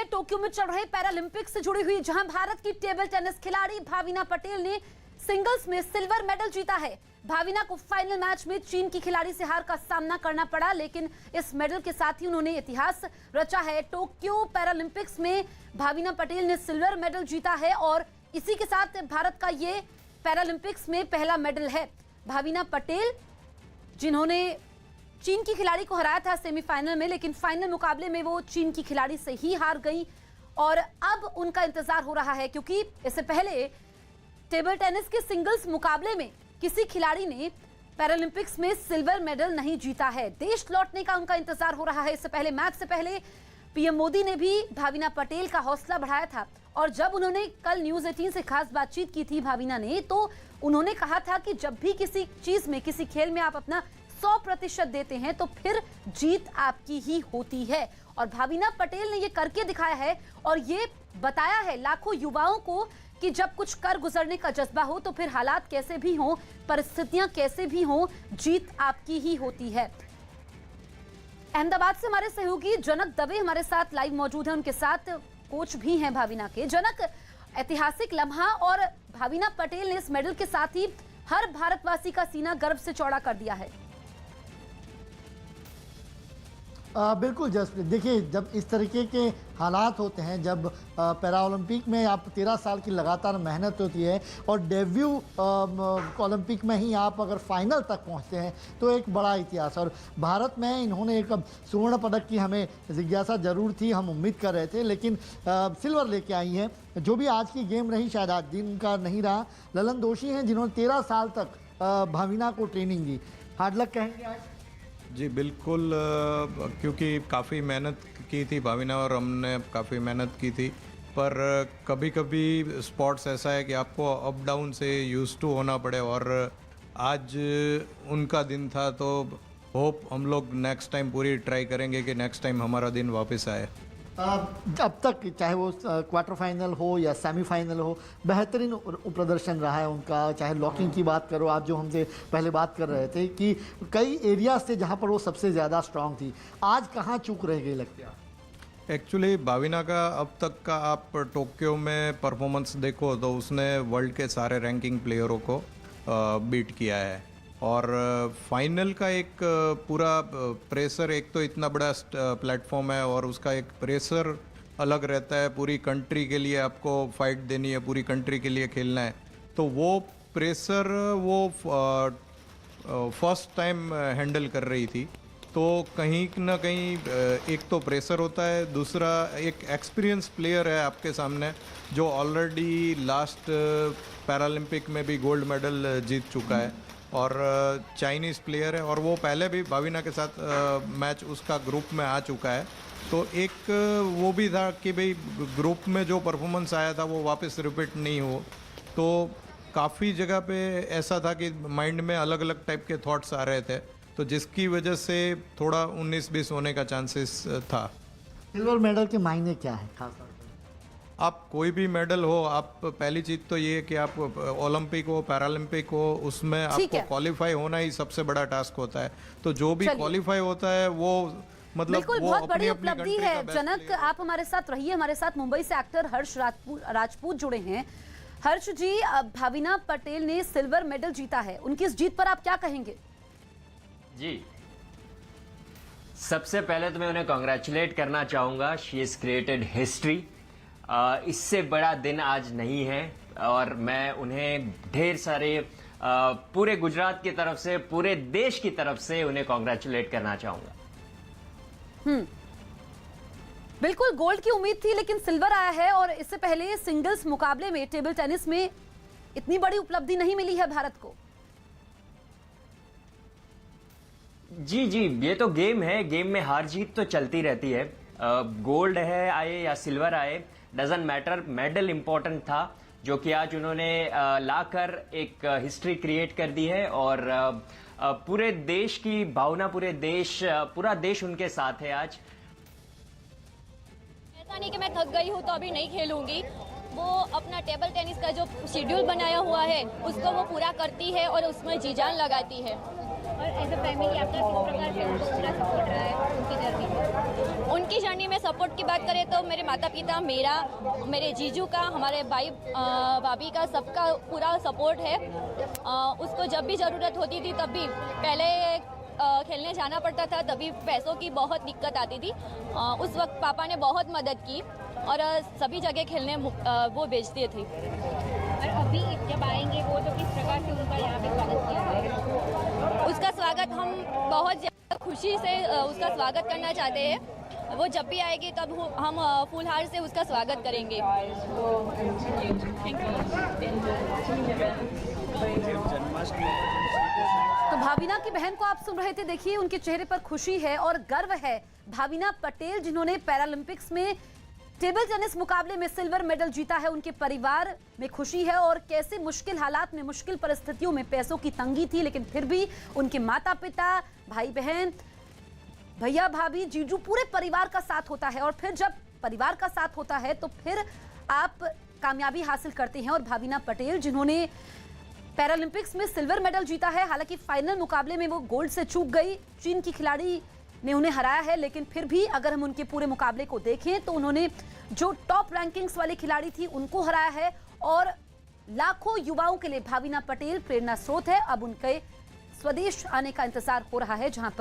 देखिए टोक्यो में चल रहे पैरालंपिक्स से जुड़ी हुई, जहां भारत की टेबल टेनिस खिलाड़ी भाविना पटेल ने सिंगल्स में सिल्वर मेडल जीता है। भाविना को फाइनल मैच में चीन की खिलाड़ी से हार का सामना करना पड़ा, लेकिन इस मेडल के साथ ही उन्होंने इतिहास रचा है। टोक्यो पैरालंपिक्स में भाविना पटेल ने सिल्वर मेडल जीता है और इसी के साथ भारत का ये पैरालंपिक्स में पहला मेडल है। भाविना पटेल जिन्होंने चीन की खिलाड़ी को हराया था सेमीफाइनल में, लेकिन फाइनल मुकाबले में वो चीन की खिलाड़ी से ही हार गई और अब उनका इंतजार हो रहा है, क्योंकि इससे पहले टेबल टेनिस के सिंगल्स मुकाबले में किसी खिलाड़ी ने पैरालंपिक्स में सिल्वर मेडल नहीं जीता है। देश लौटने का उनका इंतजार हो रहा है। इससे पहले मैच से पहले पीएम मोदी ने भी भाविना पटेल का हौसला बढ़ाया था और जब उन्होंने कल न्यूज 18 से खास बातचीत की थी भाविना ने, तो उन्होंने कहा था कि जब भी किसी चीज में, किसी खेल में आप अपना 100% देते हैं तो फिर जीत आपकी ही होती है। और भाविना पटेल ने ये करके दिखाया है और ये बताया है लाखों युवाओं को कि जब कुछ कर गुजरने का जज्बा हो तो फिर हालात कैसे भी हों, परिस्थितियां कैसे भी हों, जीत आपकी ही होती है। अहमदाबाद से हमारे सहयोगी जनक दवे हमारे साथ लाइव मौजूद हैं, उनके साथ कोच भी हैं भाविना के। जनक, ऐतिहासिक लम्हा और भाविना पटेल ने इस मेडल के साथ ही हर भारतवासी का सीना गर्व से चौड़ा कर दिया है। बिल्कुल जसप्रीत, देखिए जब इस तरीके के हालात होते हैं, जब पैरा ओलंपिक में आप 13 साल की लगातार मेहनत होती है और डेब्यू ओलंपिक में ही आप अगर फाइनल तक पहुंचते हैं तो एक बड़ा इतिहास। और भारत में इन्होंने एक स्वर्ण पदक की हमें जिज्ञासा जरूर थी, हम उम्मीद कर रहे थे, लेकिन सिल्वर लेके आई हैं। जो भी आज की गेम रही, शायद आज दिन का नहीं रहा। ललन दोषी हैं जिन्होंने 13 साल तक भाविना को ट्रेनिंग दी। हार्ड लक कहेंगे आज? जी बिल्कुल, क्योंकि काफ़ी मेहनत की थी भाविना और हमने काफ़ी मेहनत की थी, पर कभी कभी स्पोर्ट्स ऐसा है कि आपको अप डाउन से यूज टू होना पड़े और आज उनका दिन था, तो होप हम लोग नेक्स्ट टाइम पूरी ट्राई करेंगे कि नेक्स्ट टाइम हमारा दिन वापस आए। अब तक चाहे वो क्वार्टर फाइनल हो या सेमीफाइनल हो, बेहतरीन प्रदर्शन रहा है उनका। चाहे लॉकिंग की बात करो, आप जो हमसे पहले बात कर रहे थे कि कई एरियाज थे जहां पर वो सबसे ज़्यादा स्ट्रांग थी, आज कहां चूक रह गई लगती है? एक्चुअली भाविना का अब तक का आप टोक्यो में परफॉर्मेंस देखो तो उसने वर्ल्ड के सारे रैंकिंग प्लेयरों को बीट किया है और फाइनल का एक पूरा प्रेशर, एक तो इतना बड़ा प्लेटफॉर्म है और उसका एक प्रेशर अलग रहता है। पूरी कंट्री के लिए आपको फाइट देनी है, पूरी कंट्री के लिए खेलना है, तो वो प्रेशर वो फर्स्ट टाइम हैंडल कर रही थी। तो कहीं ना कहीं एक तो प्रेशर होता है, दूसरा एक एक्सपीरियंस प्लेयर है आपके सामने जो ऑलरेडी लास्ट पैरालंपिक में भी गोल्ड मेडल जीत चुका है और चाइनीज़ प्लेयर है और वो पहले भी भाविना के साथ मैच उसका ग्रुप में आ चुका है। तो एक वो भी था कि भाई ग्रुप में जो परफॉर्मेंस आया था वो वापस रिपीट नहीं हो। तो काफ़ी जगह पे ऐसा था कि माइंड में अलग अलग टाइप के थॉट्स आ रहे थे, तो जिसकी वजह से थोड़ा 19-20 होने का चांसेस था। सिल्वर मेडल के मायने क्या है खास? आप कोई भी मेडल हो, आप पहली चीज तो ये है कि आप ओलंपिक हो, पैरालंपिक हो, उसमें आपको क्वालिफाई होना ही सबसे बड़ा टास्क होता है। तो जो भी क्वालिफाई होता है वो मतलब बिल्कुल बहुत बड़ी उपलब्धि है। जनक, आप हमारे साथ रहिए। हमारे साथ मुंबई से एक्टर हर्ष राजपूत जुड़े हैं। हर्ष जी, भाविना पटेल ने सिल्वर मेडल जीता है, उनकी इस जीत पर आप क्या कहेंगे? जी, सबसे पहले तो मैं उन्हें कॉन्ग्रेचुलेट करना चाहूंगा। She is created history. इससे बड़ा दिन आज नहीं है और मैं उन्हें ढेर सारे पूरे गुजरात की तरफ से, पूरे देश की तरफ से उन्हें कॉन्ग्रेचुलेट करना चाहूंगा। बिल्कुल, गोल्ड की उम्मीद थी लेकिन सिल्वर आया है और इससे पहले सिंगल्स मुकाबले में, टेबल टेनिस में इतनी बड़ी उपलब्धि नहीं मिली है भारत को। जी, ये तो गेम है, गेम में हार जीत तो चलती रहती है। गोल्ड है आए या सिल्वर आए, डजंट मैटर, मेडल इंपॉर्टेंट था जो कि आज उन्होंने लाकर एक हिस्ट्री क्रिएट कर दी है और पूरे देश की भावना, पूरा देश उनके साथ है आज। ऐसा नहीं कि मैं थक गई हूँ तो अभी नहीं खेलूंगी। वो अपना टेबल टेनिस का जो शेड्यूल बनाया हुआ है उसको वो पूरा करती है और उसमें जी जान लगाती है। और एज अ फैमिली आपका किस प्रकार से उनको पूरा सपोर्ट रहा है उनकी जर्नी में? उनकी जर्नी में सपोर्ट की बात करें तो मेरे माता पिता, मेरा, मेरे जीजू का, हमारे भाई भाभी का, सबका पूरा सपोर्ट है। उसको जब भी ज़रूरत होती थी तब भी, पहले खेलने जाना पड़ता था तभी पैसों की बहुत दिक्कत आती थी, उस वक्त पापा ने बहुत मदद की और सभी जगह खेलने वो भेजते थे। और अभी जब आएंगे वो तो किस प्रकार से उनका यहाँ पे स्वागत किया जाएगा? उसका स्वागत हम बहुत ज़्यादा खुशी से उसका स्वागत करना चाहते हैं। वो जब भी आएगी तब हम फूलहार से उसका स्वागत करेंगे। तो भाविना की बहन को आप सुन रहे थे, देखिए उनके चेहरे पर खुशी है और गर्व है। भाविना पटेल जिन्होंने पैरालंपिक्स में टेबल टेनिस मुकाबले में सिल्वर मेडल जीता है, उनके परिवार में खुशी है और कैसे मुश्किल हालात में, मुश्किल परिस्थितियों में, पैसों की तंगी थी लेकिन फिर भी उनके माता पिता, भाई बहन, भैया भाभी, जीजू, पूरे परिवार का साथ होता है। और फिर जब परिवार का साथ होता है तो फिर आप कामयाबी हासिल करते हैं। और भाविना पटेल जिन्होंने पैरालंपिक्स में सिल्वर मेडल जीता है, हालांकि फाइनल मुकाबले में वो गोल्ड से चूक गई, चीन की खिलाड़ी ने उन्हें हराया है, लेकिन फिर भी अगर हम उनके पूरे मुकाबले को देखें तो उन्होंने जो टॉप रैंकिंग्स वाली खिलाड़ी थी उनको हराया है। और लाखों युवाओं के लिए भाविना पटेल प्रेरणा स्रोत है। अब उनके स्वदेश आने का इंतजार हो रहा है, जहां पर